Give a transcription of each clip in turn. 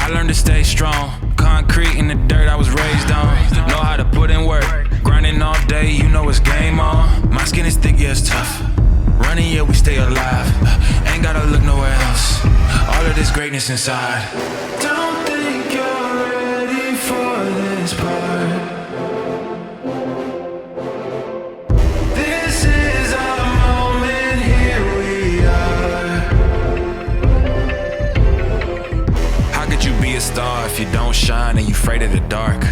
I learned to stay strong. Concrete in the dirt I was raised on. Know how to put in work. Grinding all day, you know it's game on. My skin is thick, yeah, it's tough. Running, yeah, we stay alive. Ain't gotta look nowhere else. All of this greatness inside. Don't think you're ready for this part. This is our moment, here we are. How could you be a star if you don't shine and you afraid of the dark?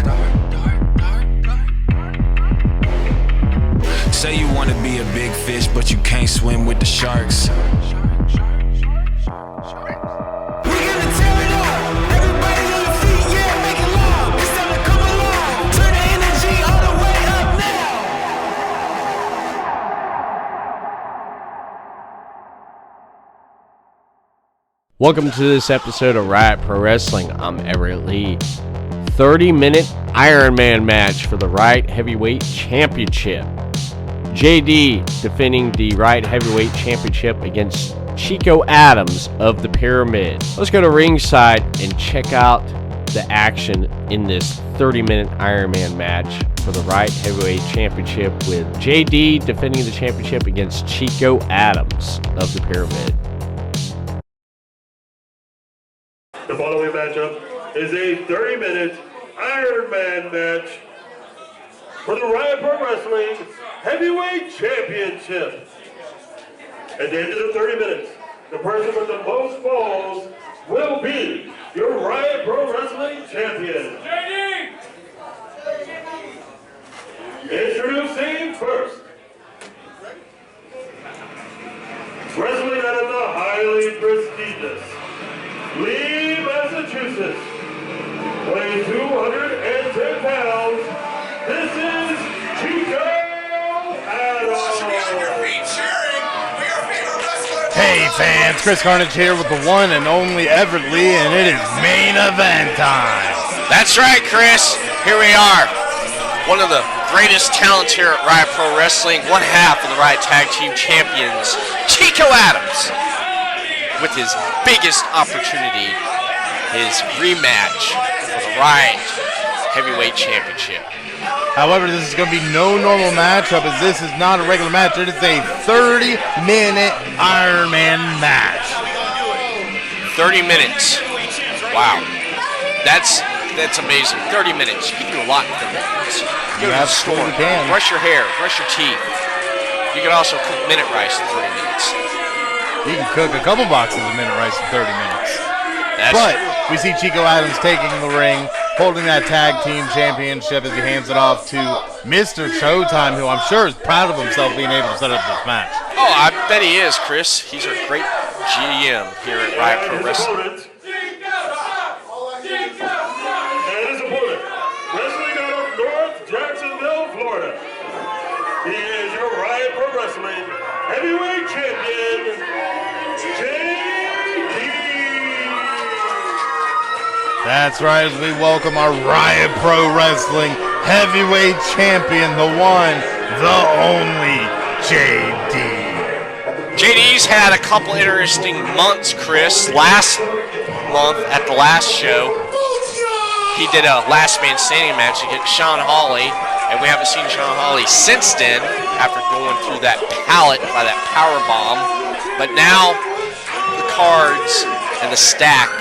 Say you wanna be a big fish, but you can't swim with the sharks. Welcome to this episode of Riot Pro Wrestling. I'm Everett Lee. 30-minute Iron Man match for the Riot Heavyweight Championship. JD defending the Riot Heavyweight Championship against Chico Adams of the Pyramid. Let's go to ringside and check out the action in this 30-minute Iron Man match for the Riot Heavyweight Championship with JD defending the championship against Chico Adams of the Pyramid. The following matchup is a 30-minute Iron Man match for the Riot Pro Wrestling Heavyweight Championship. At the end of the 30 minutes, the person with the most falls will be your Riot Pro Wrestling Champion. JD! Introducing first, wrestling out of the highly prestigious Lee, Massachusetts, weighing 210 pounds, this is Chico Adams. Hey fans, Chris Carnage here with the one and only Everett Lee, and it is main event time. That's right, Chris. Here we are. One of the greatest talents here at Riot Pro Wrestling, one half of the Riot Tag Team Champions, Chico Adams, with his biggest opportunity, his rematch for the Riot Heavyweight Championship. However, this is going to be no normal matchup, as this is not a regular match. It is a 30-minute Iron Man match. 30 minutes. Wow. That's amazing. 30 minutes. You can do a lot in 30 minutes. You go to the store, brush your hair, brush your teeth. You can also cook minute rice in 30 minutes. You can cook a couple boxes of minute rice in 30 minutes. But we see Chico Adams taking the ring, holding that tag team championship as he hands it off to Mr. Showtime, who I'm sure is proud of himself being able to set up this match. Oh, I bet he is, Chris. He's a great GM here at Riot Pro Wrestling. And his opponent, wrestling out of North Jacksonville, Florida, he is your Riot Pro Wrestling Heavyweight Champion, That's right, as we welcome our Riot Pro Wrestling Heavyweight Champion, the one, the only, JD. JD's had a couple interesting months, Chris. Last month at the last show, he did a last man standing match against Sean Hawley, and we haven't seen Sean Hawley since then after going through that pallet by that power bomb. But now the cards and the stack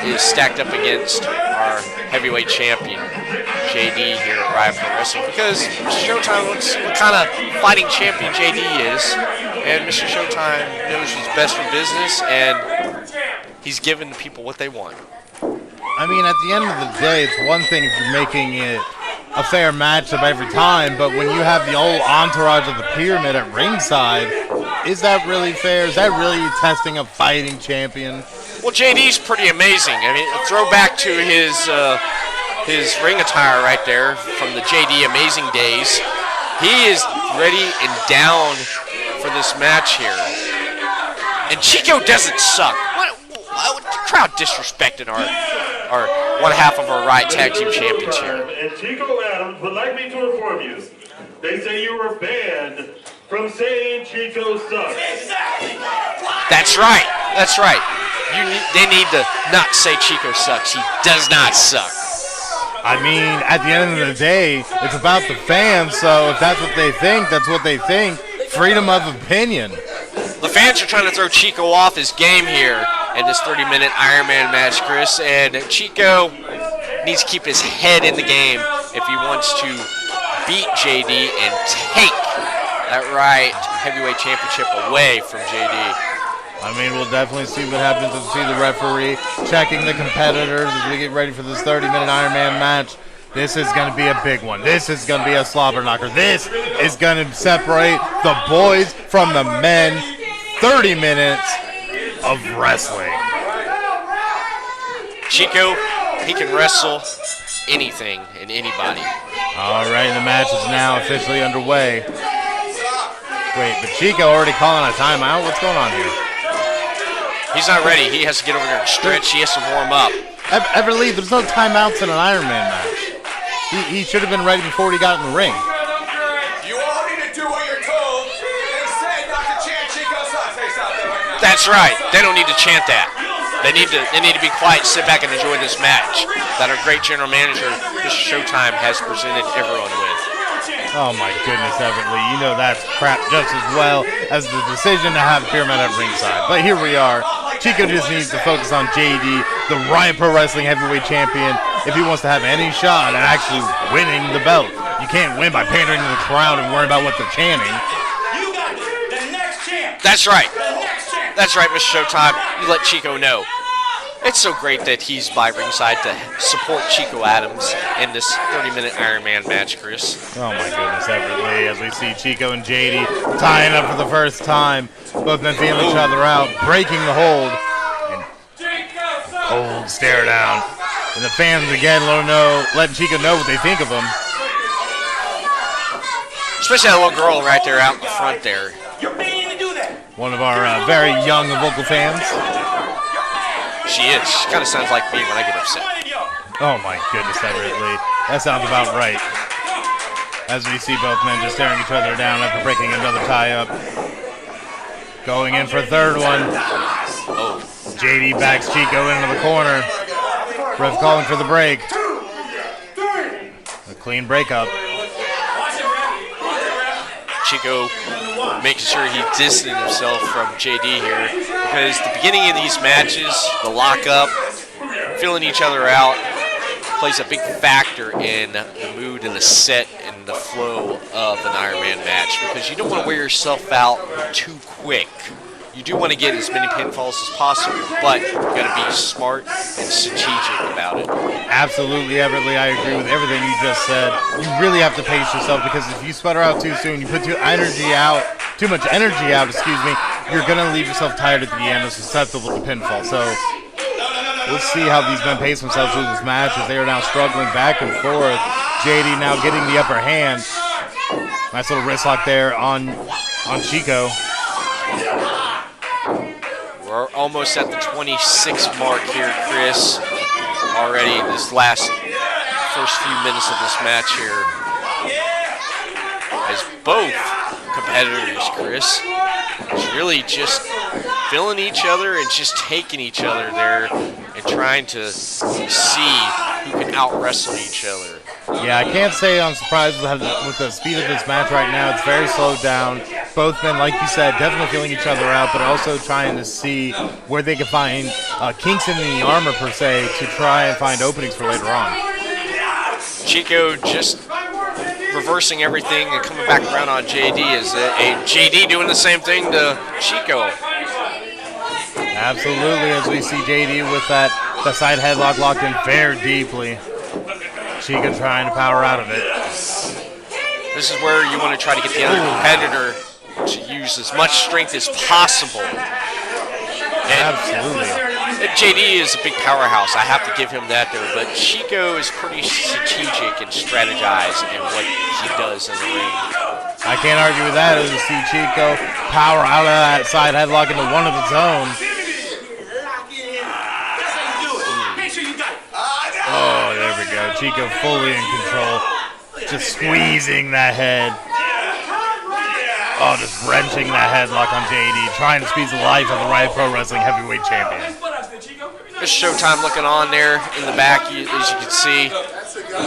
is stacked up against our heavyweight champion, JD, here at Riot Pro Wrestling, because Mr. Showtime looks what kind of fighting champion JD is, and Mr. Showtime knows he's best for business, and he's giving the people what they want. I mean, at the end of the day, it's one thing if you're making it a fair matchup every time, but when you have the old entourage of the Pyramid at ringside, is that really fair? Is that really testing a fighting champion? Well, JD's pretty amazing. I mean, throw back to his ring attire right there from the JD Amazing days. He is ready and down for this match here. And Chico doesn't suck. What the crowd disrespected our one half of our Riot Tag Team Champions here. And Chico Adams would like me to inform you, they say you were banned from saying Chico sucks. That's right. That's right. They need to not say Chico sucks. He does not suck. I mean, at the end of the day, it's about the fans, so if that's what they think, that's what they think. Freedom of opinion. The fans are trying to throw Chico off his game here in this 30-minute Iron Man match, Chris, and Chico needs to keep his head in the game if he wants to beat JD and take that Riot Heavyweight Championship away from JD. I mean, we'll definitely see what happens and see the referee checking the competitors as we get ready for this 30-minute Iron Man match. This is going to be a big one. This is going to be a slobber knocker. This is going to separate the boys from the men. 30 minutes of wrestling. Chico, he can wrestle anything and anybody. All right, the match is now officially underway. Wait, but Chico already calling a timeout? What's going on here? He's not ready. He has to get over there and stretch. He has to warm up. Everett, there's no timeouts in an Iron Man match. He should have been ready before he got in the ring. You all need to do what you're told. They said not to chant Chico sucks. Say something right now. That's right. They don't need to chant that. They need to be quiet, sit back, and enjoy this match that our great general manager, Mr. Showtime, has presented everyone with. Oh my goodness, Everett, you know that's crap just as well as the decision to have Pyramid at ringside. But here we are. Chico just needs to focus on JD, the Riot Pro Wrestling Heavyweight Champion, if he wants to have any shot at actually winning the belt. You can't win by pandering to the crowd and worrying about what they're chanting. You got the next champ. That's right. The next champ. That's right, Mr. Showtime. You let Chico know. It's so great that he's by ringside to support Chico Adams in this 30-minute Iron Man match, Chris. Oh my goodness, Everett, as we see Chico and JD tying up for the first time. Both men feeling each other out, breaking the hold. And cold stare down. And the fans again letting Chico know what they think of him. Especially that little girl right there out in the front there. You're paying to do that. One of our very young vocal fans. She is. She kind of sounds like me when I get upset. Oh my goodness, Everett. That sounds about right. As we see both men just staring each other down after breaking another tie-up. Going in for a third one. Oh. JD backs Chico into the corner. Ref calling for the break. A clean breakup. Chico making sure he distanced himself from JD here, because the beginning of these matches, the lockup, feeling each other out, plays a big factor in the mood and the set and the flow of an Iron Man match, because you don't want to wear yourself out too quick. You do want to get as many pinfalls as possible, but you got to be smart and strategic about it. Absolutely, Everett, I agree with everything you just said. You really have to pace yourself, because if you sputter out too soon, you put too much energy out, you're going to leave yourself tired at the end and susceptible to pinfall. So we'll see how these men pace themselves through this match as they are now struggling back and forth. JD now getting the upper hand. Nice little wrist lock there on Chico. We're almost at the 26 mark here, Chris. Already in this first few minutes of this match here. As both competitors, Chris, is really just feeling each other and just taking each other there and trying to see who can out-wrestle each other. Yeah, I can't say I'm surprised with the speed of this match right now. It's very slowed down. Both men, like you said, definitely feeling each other out, but also trying to see where they can find kinks in the armor, per se, to try and find openings for later on. Chico just reversing everything and coming back around on JD. Is JD doing the same thing to Chico? Absolutely, as we see JD with the side headlock locked in very deeply. Chico trying to power out of it. This is where you want to try to get the other competitor to use as much strength as possible. Absolutely. JD is a big powerhouse. I have to give him that there. But Chico is pretty strategic and strategized in what he does in the ring. I can't argue with that as we see Chico power out of that side headlock into one of its own. Oh, there we go. Chico fully in control. Just squeezing that head. Oh, just wrenching that headlock on JD. Trying to squeeze the life of the Riot Pro Wrestling Heavyweight Champion. Mr. Showtime looking on there in the back, as you can see.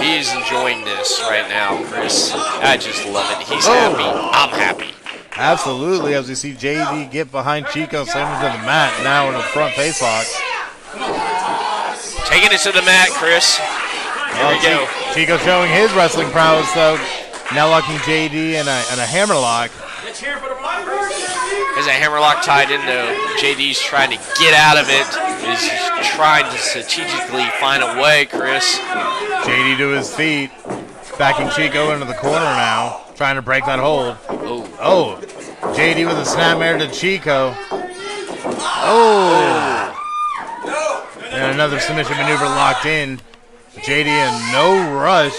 He's enjoying this right now, Chris. I just love it. He's happy. I'm happy. Absolutely, as we see JD get behind Chico, slam him to the mat, now in a front face lock. Taking it to the mat, Chris. Here we go. Chico showing his wrestling prowess, though. Now locking JD in a hammerlock. There's a hammerlock tied in, though. JD's trying to get out of it. He's trying to strategically find a way, Chris. JD to his feet, backing Chico into the corner now, trying to break that hold. Oh, JD with a snapmare to Chico. Oh. And another submission maneuver locked in. JD in no rush.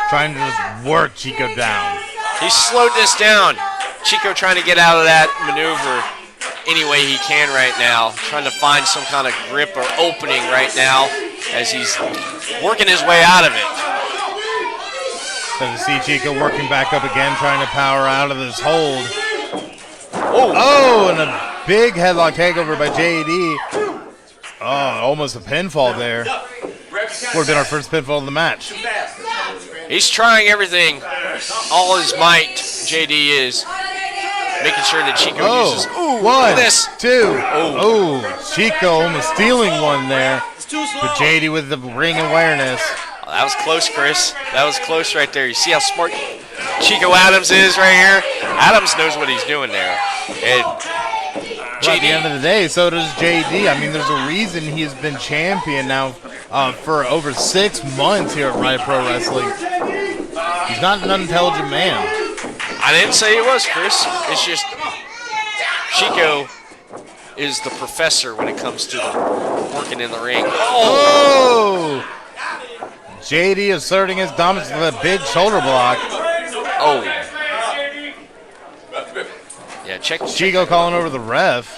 Trying to just work Chico down. He slowed this down. Chico trying to get out of that maneuver any way he can right now. Trying to find some kind of grip or opening right now as he's working his way out of it. So to see Chico working back up again, trying to power out of this hold. Oh, and a big headlock takeover by JD. Oh, almost a pinfall there. Would have been our first pinfall of the match. He's trying everything, all his might, JD is. Making sure that Chico uses. Ooh, one, this. Two. Oh, Chico almost stealing one there. But JD with the ring awareness. Oh, that was close, Chris. That was close right there. You see how smart Chico Adams is right here? Adams knows what he's doing there. And well, at the end of the day, so does JD. I mean, there's a reason he's been champion now for over 6 months here at Riot Pro Wrestling. He's not an unintelligent man. I didn't say he was, Chris. It's just Chico is the professor when it comes to the working in the ring. Oh! JD asserting his dominance with a big shoulder block. Oh. Yeah, check. Chico calling over the ref.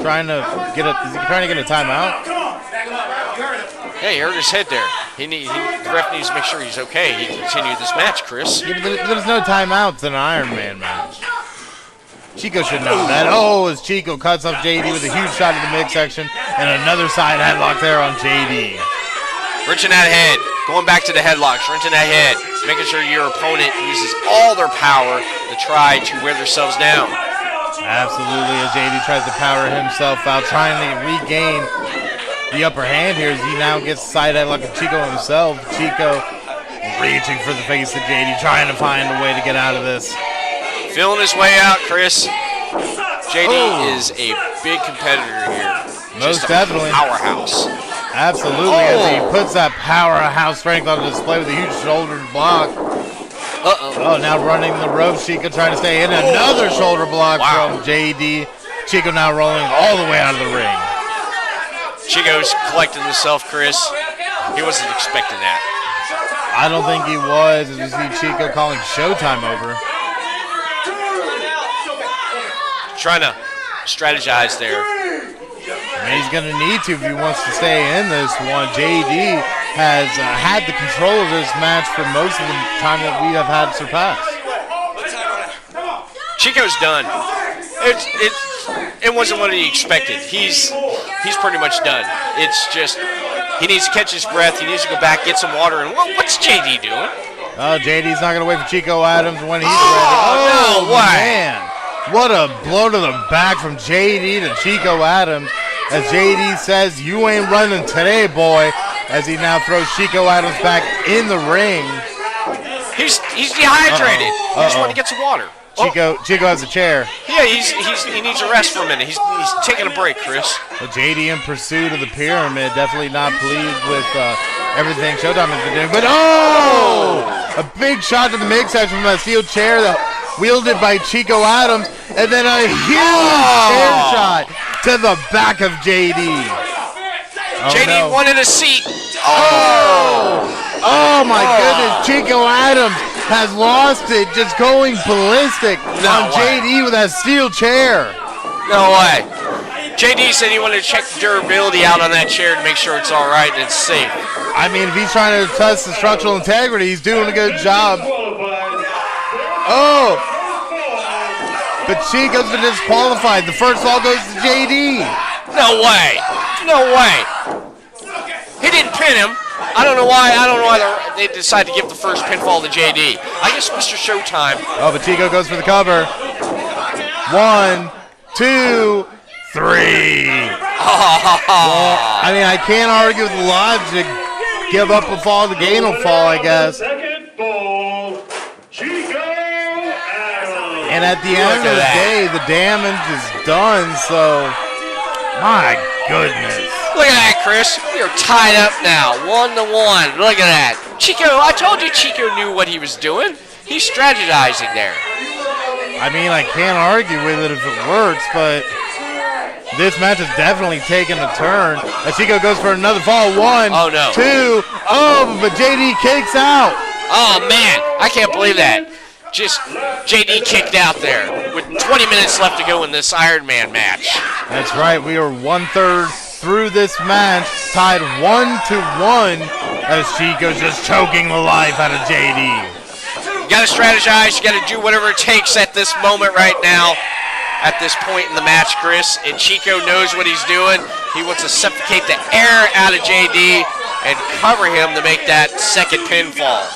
Trying to get a timeout? Yeah, he hurt his head there. The ref needs to make sure he's okay. He can continue this match, Chris. Yeah, but there's no timeouts in an Iron Man match. Chico should know that. Oh, as Chico cuts off JD with a huge shot in the midsection and another side headlock there on JD. Wrenching that head. Going back to the headlocks. Wrenching that head. Making sure your opponent uses all their power to try to wear themselves down. Absolutely, as JD tries to power himself out, trying to regain the upper hand here as he now gets side headlock of Chico himself. Chico reaching for the face of JD, trying to find a way to get out of this. Feeling his way out, Chris. JD is a big competitor here. Most definitely. Powerhouse. Absolutely, as he puts that powerhouse strength on display with a huge shoulder block. Oh, now running the ropes. Chico trying to stay in. Another shoulder block from JD. Chico now rolling all the way out of the ring. Chico's collecting himself, Chris. He wasn't expecting that. I don't think he was, as we see Chico calling Showtime over. Trying to strategize there. And he's going to need to if he wants to stay in this one. JD has had the control of this match for most of the time that we have had surpassed. Chico's done. It wasn't what he expected. He's pretty much done. It's just he needs to catch his breath. He needs to go back, get some water. And what's JD doing? Oh, JD's not going to wait for Chico Adams when he's ready. Oh, no way. Man. What a blow to the back from JD to Chico Adams. As JD says, you ain't running today, boy. As he now throws Chico Adams back in the ring. He's dehydrated. He just wanted to get some water. Chico has a chair. Yeah, he needs a rest for a minute. He's taking a break, Chris. Well, JD in pursuit of the pyramid, definitely not pleased with everything Showtime has been doing. But a big shot to the midsection from that steel chair that wielded by Chico Adams, and then a huge chair shot to the back of JD. JD wanted a seat. Oh my goodness, Chico Adams has lost it, just going ballistic on JD with that steel chair. No way. JD said he wanted to check the durability out on that chair to make sure it's all right and it's safe. I mean, if he's trying to test the structural integrity, he's doing a good job. but Chico's been disqualified. The first fall goes to JD. No way. No way. He didn't pin him. I don't know why they decided to give the first pinfall to JD. I guess Mr. Showtime. Oh, but Chico goes for the cover. 1, 2, 3. Well, I mean, I can't argue with logic. Give up a fall to gain a fall, I guess. Second fall, Chico Adams. And at the end of the day, the damage is done, so my goodness. Look at that, Chris. We are tied up now, 1-1. Look at that. Chico, I told you Chico knew what he was doing. He's strategizing there. I mean, I can't argue with it if it works, but this match has definitely taken a turn. As Chico goes for another fall. 1, Oh, no. 2. Oh, but JD kicks out. Oh, man. I can't believe that. Just JD kicked out there with 20 minutes left to go in this Iron Man match. That's right. We are 1/3 through this match, tied 1-1, as Chico's just choking the life out of JD. You got to strategize. You got to do whatever it takes at this moment right now, at this point in the match, Chris. And Chico knows what he's doing. He wants to suffocate the air out of JD and cover him to make that second pinfall.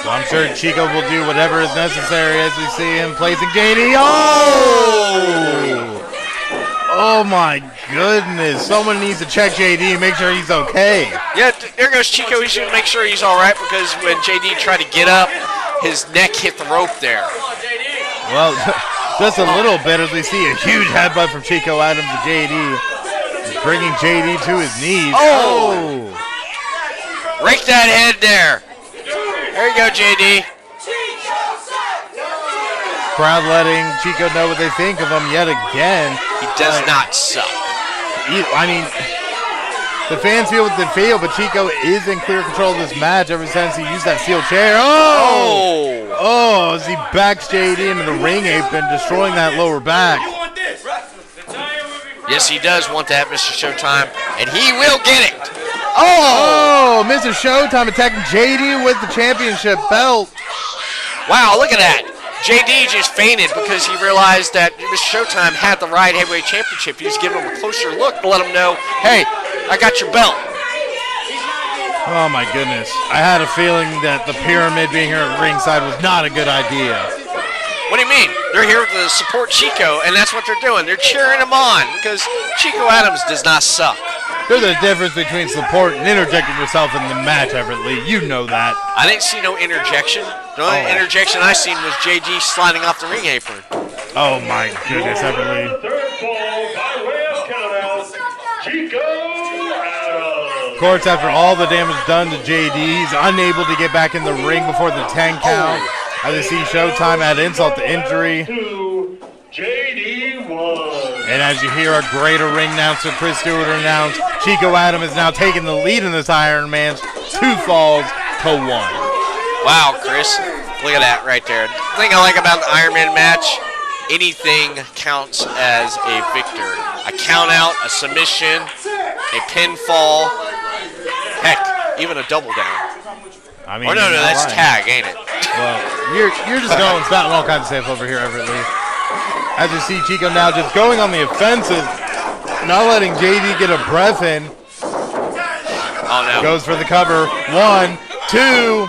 Well, I'm sure Chico will do whatever is necessary as we see him placing JD. Oh! Oh my goodness. Someone needs to check JD and make sure he's okay. Yeah, there goes Chico. He should make sure he's all right because when JD tried to get up, his neck hit the rope there. Well, just a little bit as we see a huge headbutt from Chico Adams to JD, bringing JD to his knees. Oh! Rake that head there. There you go, JD. Crowd letting Chico know what they think of him yet again. He does not suck. I mean, the fans feel what they feel, but Chico is in clear control of this match ever since he used that steel chair. Oh! Oh, as he backs JD into the ring apron, destroying that lower back. Yes, he does want that, Mr. Showtime, and he will get it. Oh, Mr. Showtime attacking JD with the championship belt. Wow, look at that. JD just fainted because he realized that Mr. Showtime had the Riot Heavyweight Championship. He was giving him a closer look to let him know, hey, I got your belt. Oh, my goodness. I had a feeling that the pyramid being here at ringside was not a good idea. What do you mean? They're here to support Chico, and that's what they're doing. They're cheering him on because Chico Adams does not suck. There's a difference between support and interjecting yourself in the match, Everett Lee. You know that. I didn't see no interjection. The only interjection I seen was JG sliding off the ring apron. Oh, my goodness, Everett Lee. Third fall by way of countouts, Chico Adams. Of course, after all the damage done to JD, he's unable to get back in the ring before the 10 count. As you see Showtime add insult to injury. JD won. And as you hear our greater ring announcer, Chris Stewart, announce, Chico Adams is now taking the lead in this Iron Man's 2 falls to 1. Wow, Chris. Look at that right there. The thing I like about the Iron Man match, anything counts as a victor. A count out, a submission, a pinfall, heck, even a double down. I mean, Oh, no, that's tag, ain't it? Well, you're just going spouting all kinds of stuff over here, Everett Lee. As you see Chico now just going on the offensive, not letting JD get a breath in. Oh, no. Goes for the cover. 1, 2,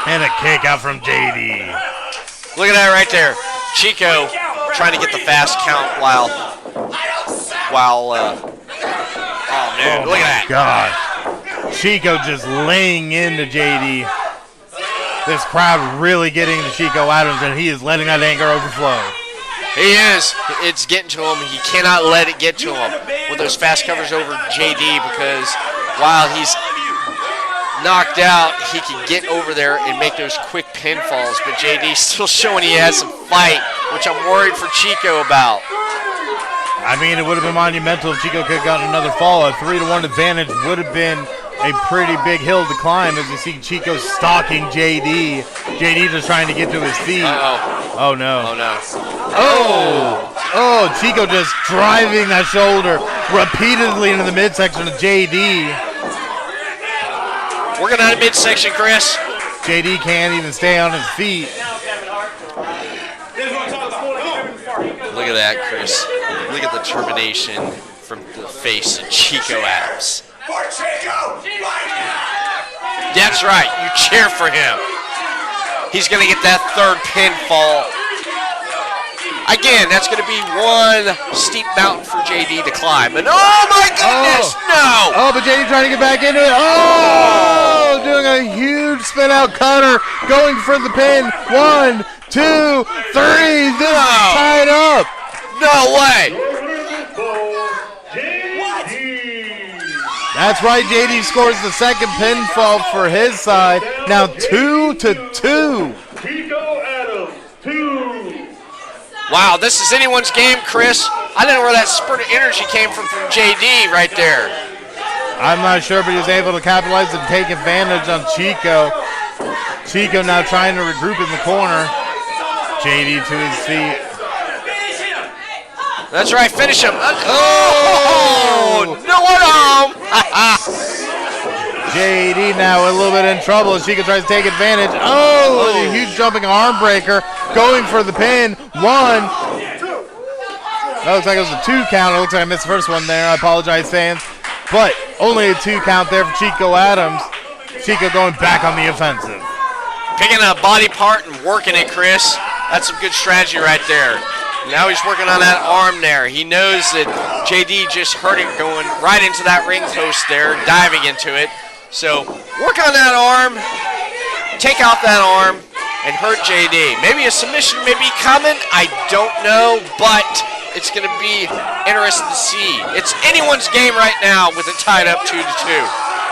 and a kick out from JD. Look at that right there. Chico trying to get the fast count while oh, man, look at that. God. Chico just laying into JD. This crowd really getting to Chico Adams, and he is letting that anger overflow. He is. It's getting to him. He cannot let it get to him with those fast covers over JD because while he's knocked out, he can get over there and make those quick pinfalls. But JD's still showing he has some fight, which I'm worried for Chico about. I mean, it would have been monumental if Chico could have gotten another fall. A 3-1 advantage would have been a pretty big hill to climb as you see Chico stalking JD. JD just trying to get to his feet. Uh-oh. Oh, no. Oh, no. Oh, Chico just driving that shoulder repeatedly into the midsection of JD. Working on a midsection, Chris. JD can't even stay on his feet. Look at that, Chris. Look at the determination from the face of Chico Adams. For Chico! That's right. You cheer for him. He's going to get that third pinfall. Again, that's going to be one steep mountain for JD to climb. And oh my goodness, no! Oh, but JD trying to get back into it. Oh! Doing a huge spin out cutter. Going for the pin. 1, 2, 3. This is tied up. No way! That's right. JD scores the second pinfall for his side. Now 2-2. Chico Adams, 2. Wow, this is anyone's game, Chris. I didn't know where that spurt of energy came from JD right there. I'm not sure, but he was able to capitalize and take advantage on Chico. Chico now trying to regroup in the corner. JD to his feet. That's right, finish him. Oh, no one. JD now a little bit in trouble as Chico tries to take advantage. Oh, a huge jumping arm breaker. Going for the pin. 1. That looks like it was a 2 count. It looks like I missed the first one there. I apologize, fans. But only a 2 count there for Chico Adams. Chico going back on the offensive. Picking a body part and working it, Chris. That's some good strategy right there. Now he's working on that arm there. He knows that JD just hurt it going right into that ring post there, diving into it. So work on that arm, take out that arm, and hurt JD. Maybe a submission may be coming. I don't know, but it's going to be interesting to see. It's anyone's game right now with it tied up 2-2.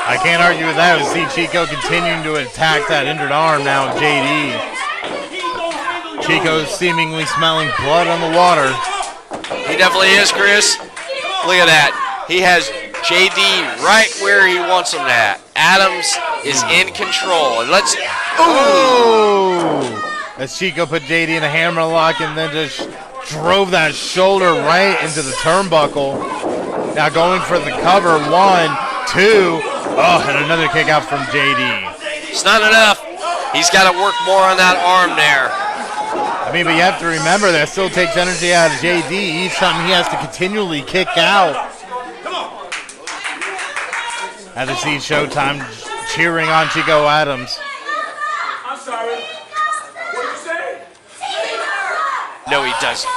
I can't argue with that. We see Chico continuing to attack that injured arm now of JD. Chico's seemingly smelling blood on the water. He definitely is, Chris. Look at that. He has JD right where he wants him at. Adams is in control. And let's... Oh! As Chico put JD in a hammer lock and then just drove that shoulder right into the turnbuckle. Now going for the cover. 1, 2. Oh, and another kick out from JD. It's not enough. He's got to work more on that arm there. I mean, but you have to remember that still takes energy out of JD. Each time he has to continually kick out. As I see Showtime cheering on Chico Adams. I'm sorry. What did you say? No, he doesn't.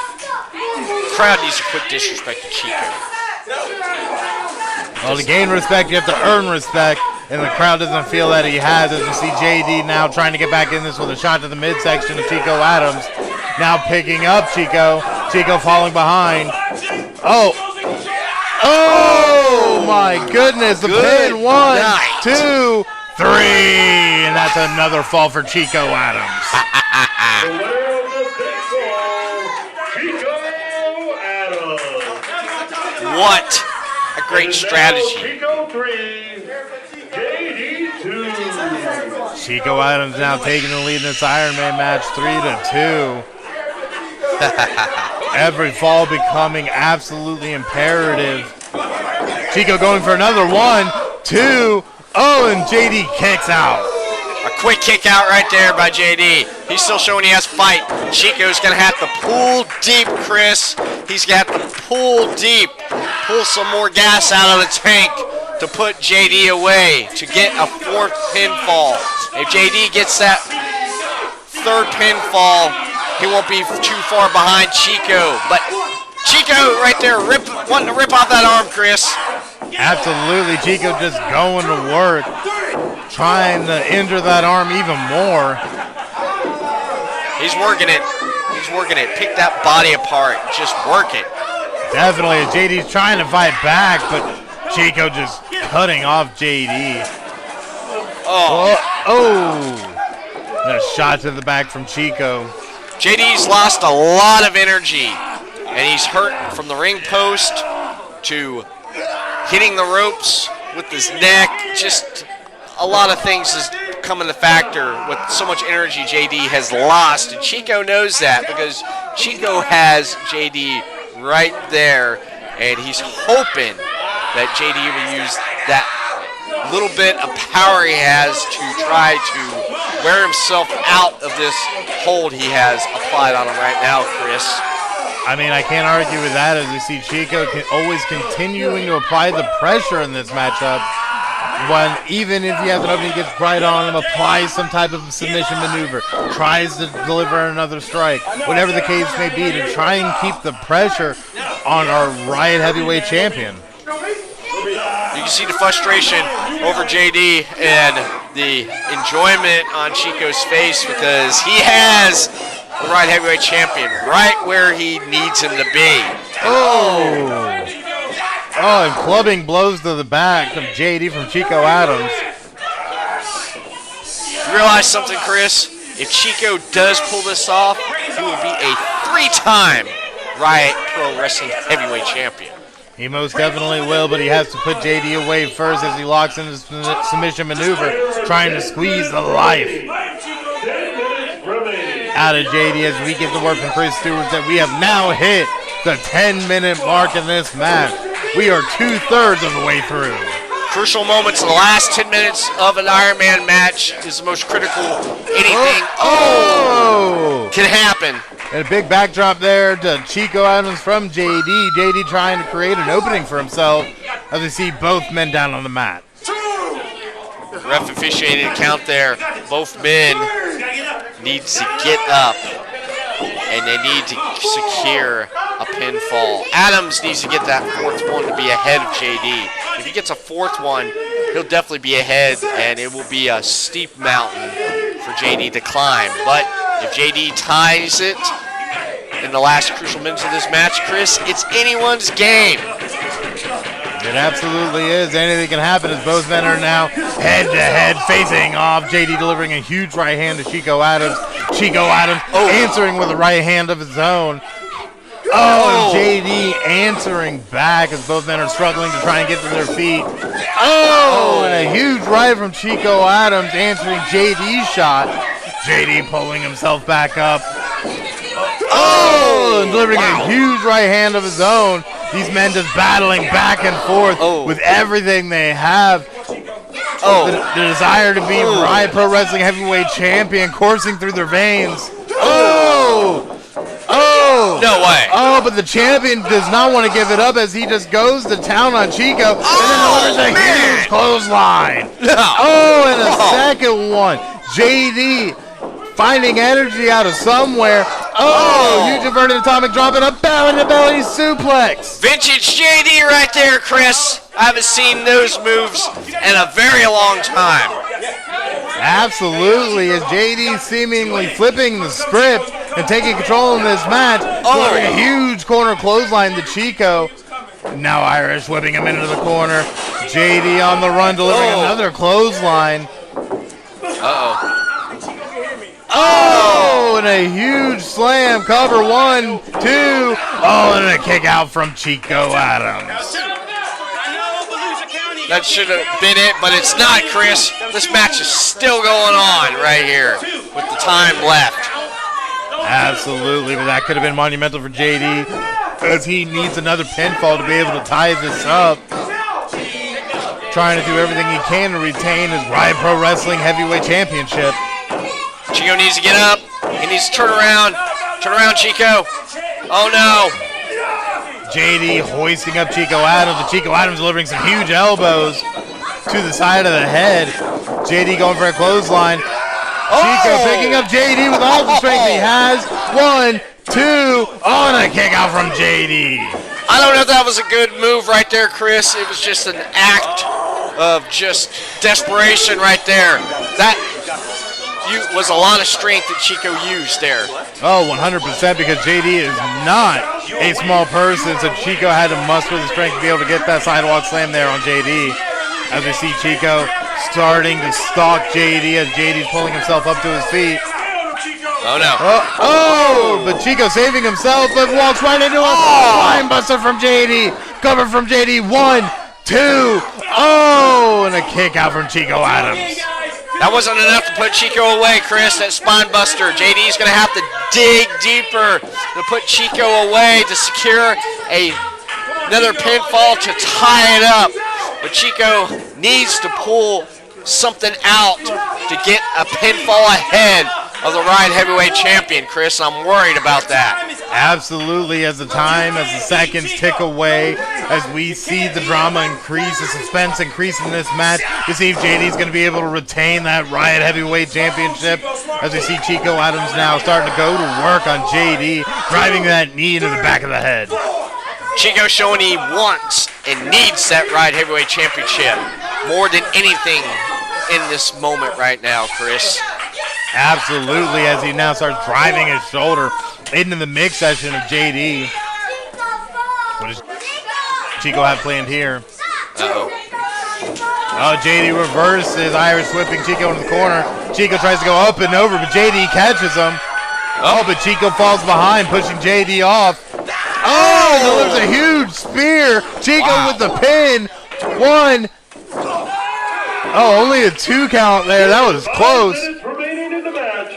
Crowd needs to quit disrespecting Chico. Well, to gain respect, you have to earn respect. And the crowd doesn't feel that he has, as you see JD now trying to get back in this with a shot to the midsection of Chico Adams. Now picking up Chico. Chico falling behind. Oh. Oh, my goodness. The pin. 1, 2, 3. And that's another fall for Chico Adams. The winner of the big fall, Chico Adams. What a great strategy. Chico 3. JD 2. Chico Adams now taking the lead in this Iron Man match, 3-2. Every fall becoming absolutely imperative. Chico going for another 1, 2. Oh, and JD kicks out. A quick kick out right there by JD. He's still showing he has fight. Chico's going to have to pull deep, Chris. He's got to pull deep. Pull some more gas out of the tank to put JD away to get a 4th pinfall. If JD gets that 3rd pinfall, he won't be too far behind Chico. But Chico right there wanting to rip off that arm, Chris. Absolutely, Chico just going to work, trying to injure that arm even more. He's working it. He's working it. Pick that body apart. Just work it. Definitely, JD's trying to fight back, but Chico just cutting off JD. And a shot to the back from Chico. JD's lost a lot of energy, and he's hurt from the ring post to hitting the ropes with his neck. Just a lot of things is coming to factor with so much energy JD has lost, and Chico knows that because Chico has JD right there, and he's hoping that JD will use that little bit of power he has to try to wear himself out of this hold he has applied on him right now, Chris. I mean, I can't argue with that, as we see Chico always continuing to apply the pressure in this matchup. When even if you have an opening, gets right on him, applies some type of submission maneuver, tries to deliver another strike, whatever the case may be, to try and keep the pressure on our Riot Heavyweight Champion. You can see the frustration over JD and the enjoyment on Chico's face because he has the Riot Heavyweight Champion right where he needs him to be. Oh, and clubbing blows to the back of JD from Chico Adams. You realize something, Chris? If Chico does pull this off, he will be a 3-time Riot Pro Wrestling Heavyweight Champion. He most definitely will, but he has to put JD away first as he locks in his submission maneuver, trying to squeeze the life out of JD as we get the word from Chris Stewart that we have now hit the 10-minute mark in this match. We are 2/3 of the way through. Crucial moments in the last 10 minutes of an Iron Man match is the most critical. Anything can happen. And a big backdrop there to Chico Adams from JD. JD trying to create an opening for himself as we see both men down on the mat. Ref officiated a count there. Both men need to get up and they need to secure a pinfall. Adams needs to get that 4th one to be ahead of JD. If he gets a 4th one, he'll definitely be ahead, and it will be a steep mountain for JD to climb. But if JD ties it in the last crucial minutes of this match, Chris, it's anyone's game. It absolutely is. Anything can happen as both men are now head-to-head facing off. JD delivering a huge right hand to Chico Adams. Chico Adams answering with a right hand of his own. And JD answering back as both men are struggling to try and get to their feet. And a huge right from Chico Adams answering JD's shot. JD pulling himself back up. And delivering a huge right hand of his own. These men just battling back and forth with everything they have. The desire to be Riot Pro Wrestling Heavyweight Champion coursing through their veins. No way. But the champion does not want to give it up as he just goes to town on Chico and then delivers a huge clothesline. And a second one. JD finding energy out of somewhere. Huge inverted atomic drop and a belly-to-belly suplex. Vintage JD right there, Chris. I haven't seen those moves in a very long time. Absolutely, as JD seemingly flipping the script and taking control in this match. Delivering a huge corner clothesline to Chico. Now Irish whipping him into the corner. JD on the run, delivering another clothesline. And a huge slam. Cover 1, 2. And a kick out from Chico Adams. That should have been it, but it's not, Chris. This match is still going on right here with the time left. Absolutely, but that could have been monumental for JD as he needs another pinfall to be able to tie this up. Trying to do everything he can to retain his Riot Pro Wrestling Heavyweight Championship. Chico needs to get up. He needs to turn around. Turn around, Chico. Oh, no. JD hoisting up Chico Adams, and Chico Adams delivering some huge elbows to the side of the head. JD going for a clothesline. Chico picking up JD with all the strength he has. 1, 2. And a kick out from JD. I don't know if that was a good move right there, Chris. It was just an act of just desperation right there. That was a lot of strength that Chico used there. 100%, because JD is not a small person, so Chico had to muster the strength to be able to get that sidewalk slam there on JD. As we see Chico starting to stalk JD as JD's pulling himself up to his feet. Oh, no. But Chico saving himself, but walks right into a line buster from JD. Cover from JD. 1, 2. And a kick out from Chico Adams. That wasn't enough to put Chico away, Chris, that spine buster. JD's going to have to dig deeper to put Chico away to secure another pinfall to tie it up. But Chico needs to pull something out to get a pinfall ahead of the Riot Heavyweight Champion, Chris. I'm worried about that. Absolutely, as the seconds tick away, as we see the drama increase, the suspense increase in this match, to see if JD is going to be able to retain that Riot Heavyweight Championship, as we see Chico Adams now starting to go to work on JD, driving that knee into the back of the head. Chico showing he wants and needs that Riot Heavyweight Championship more than anything in this moment right now, Chris. Absolutely, as he now starts driving his shoulder into the mix session of JD. What does Chico have planned here? Uh-oh. Oh, JD reverses, Irish whipping Chico into the corner. Chico tries to go up and over, but JD catches him. Oh, but Chico falls behind, pushing JD off. Oh, delivers a huge spear. Chico with the pin. 1. Oh, only a 2 count there. That was close. 5 minutes remaining in the match.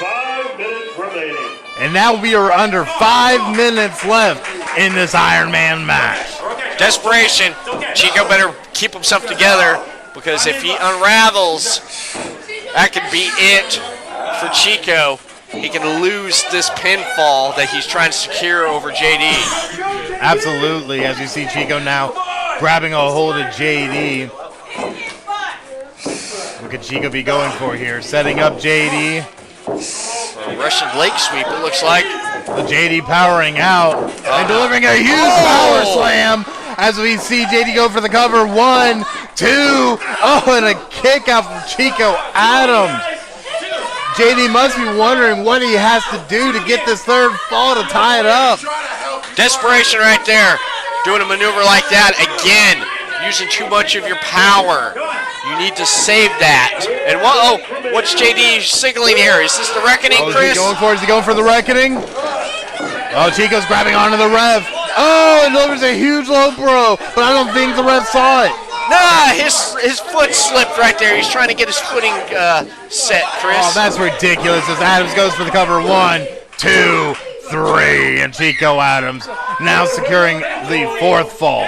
5 minutes remaining. And now we are under 5 minutes left in this Iron Man match. Desperation. Chico better keep himself together, because if he unravels, that could be it for Chico. He can lose this pinfall that he's trying to secure over JD. Absolutely, as you see Chico now grabbing a hold of JD. What could Chico be going for here? Setting up JD. A Russian leg sweep, it looks like. The JD powering out and delivering a huge power slam as we see JD go for the cover. 1, 2. Oh, and a kick out from Chico Adams. JD must be wondering what he has to do to get this third fall to tie it up. Desperation right there. Doing a maneuver like that again. Using too much of your power. You need to save that. And what's JD signaling here? Is this the reckoning, Chris? Is he going for the reckoning? Oh, Chico's grabbing onto the ref. Oh, and delivers a huge low blow, but I don't think the ref saw it. Nah, his foot slipped right there. He's trying to get his footing set, Chris. Oh, that's ridiculous as Adams goes for the cover. 1, 2, 3, and Chico Adams now securing the 4th fall.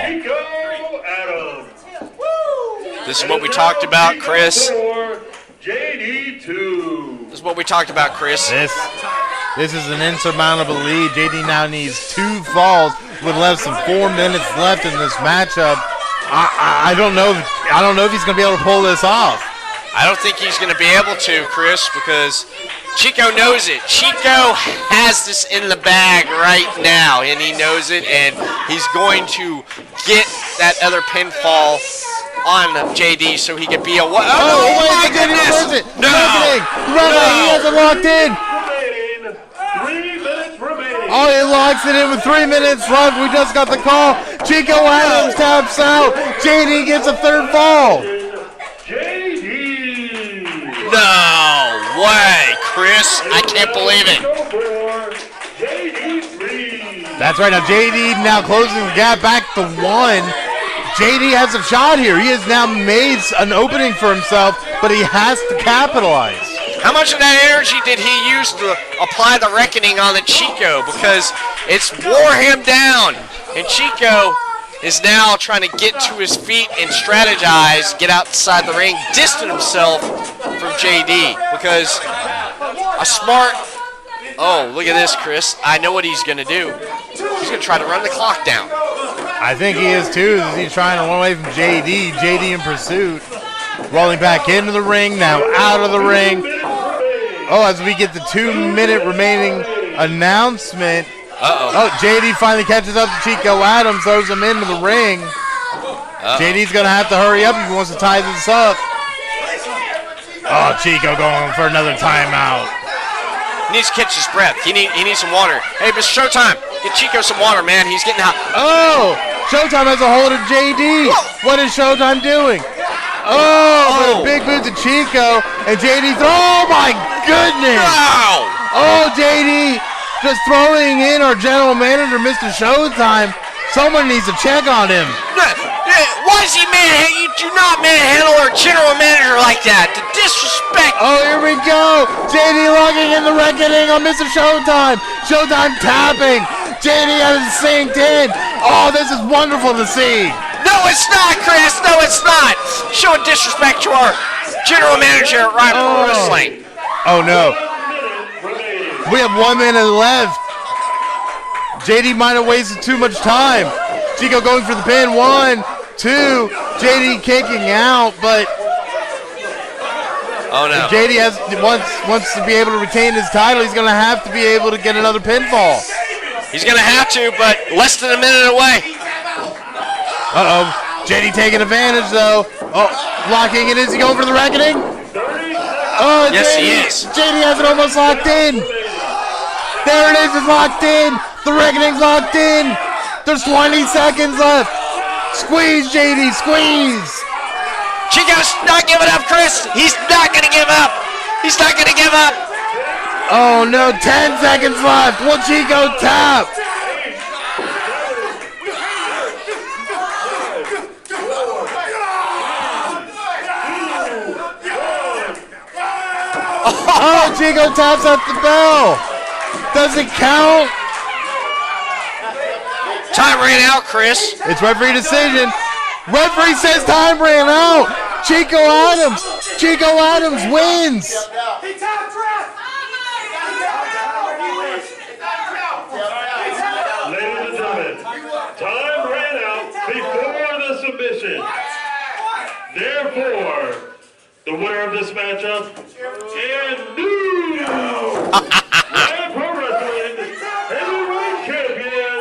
This is what we talked about, Chris. JD2. This is what we talked about, Chris. This is an insurmountable lead. JD now needs 2 falls with less than 4 minutes left in this matchup. I don't know if he's going to be able to pull this off. I don't think he's going to be able to, Chris, because Chico knows it. Chico has this in the bag right now, and he knows it, and he's going to get that other pinfall on JD so he can be a... Oh, my goodness! No! He hasn't locked in! 3 minutes remaining. Oh, he locks it in with 3 minutes left. We just got the call. Chico Adams taps out. JD gets a 3rd fall. JD. No way, Chris. I can't believe it. JD3. That's right. Now JD now closing the gap back to 1. JD has a shot here. He has now made an opening for himself, but he has to capitalize. How much of that energy did he use to apply the reckoning on the Chico? Because it's wore him down. And Chico is now trying to get to his feet and strategize, get outside the ring, distance himself from JD. Because a smart... Oh, look at this, Chris. I know what he's going to do. He's going to try to run the clock down. I think he is too, as he's trying to run away from JD. JD in pursuit. Rolling back into the ring, now out of the ring. Oh, as we get the 2-minute remaining announcement. Oh, JD finally catches up to Chico Adams, throws him into the ring. JD's going to have to hurry up if he wants to tie this up. Oh, Chico going for another timeout. He needs to catch his breath. He needs some water. Hey, Mr. Showtime, get Chico some water, man. He's getting hot. Oh, Showtime has a hold of JD. What is Showtime doing? Oh, big boot to Chico, and JD oh my goodness! Wow! Oh, JD just throwing in our general manager, Mr. Showtime. Someone needs to check on him. Why is he you do not manhandle our general manager like that? The disrespect. Oh, here we go. JD logging in the reckoning on Mr. Showtime. Showtime tapping. JD has it synced in. Oh, this is wonderful to see. No, it's not, Chris. No, it's not. Showing disrespect to our general manager at Riot Pro Wrestling. Oh, no. We have 1 minute left. JD might have wasted too much time. Chico going for the pin. 1, 2. JD kicking out, but oh no. if JD wants to be able to retain his title, he's going to have to be able to get another pinfall. He's going to have to, but less than a minute away. Uh-oh. JD taking advantage, though. Oh, locking it. Is he going for the reckoning? Oh, yes, JD, he is. JD has it almost locked in. There it is. It's locked in. The reckoning's locked in. There's 20 seconds left. Squeeze, JD. Squeeze. Chico's not giving up, Chris. He's not going to give up. He's not going to give up. Oh, no. 10 seconds left. Will Chico tap? Oh, Chico taps at the bell. Does it count? Time ran out, Chris. It's referee decision. Referee says time ran out. Chico Adams. Chico Adams wins. Ladies and gentlemen, time ran out before the submission. Therefore, the winner of this matchup and new Riot Pro Wrestling Heavyweight Champion,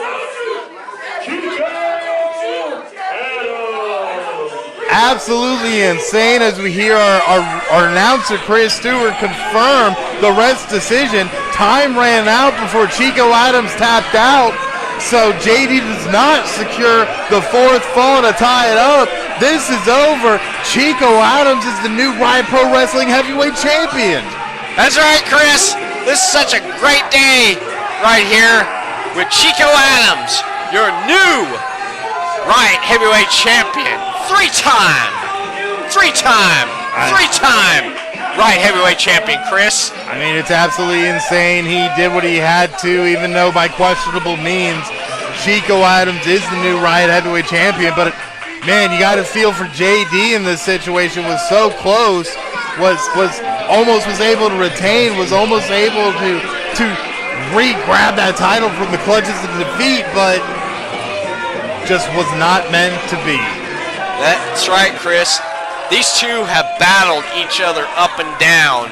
Chico Adams. Absolutely insane as we hear our announcer Chris Stewart confirm the ref's decision. Time ran out before Chico Adams tapped out, so JD does not secure the fourth fall to tie it up. This is over. Chico Adams is the new Riot Pro Wrestling Heavyweight Champion. That's right, Chris. This is such a great day right here with Chico Adams, your new Riot Heavyweight Champion. Three-time Riot Heavyweight Champion, Chris. I mean, it's absolutely insane. He did what he had to, even though by questionable means. Chico Adams is the new Riot Heavyweight Champion, but man, you got to feel for JD in this situation. Was so close, was able to retain, was almost able to re-grab that title from the clutches of defeat, but just was not meant to be. That's right, Chris. These two have battled each other up and down,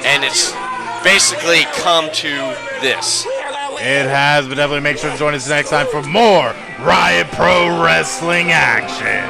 and it's basically come to this. It has, but definitely make sure to join us next time for more Riot Pro Wrestling action.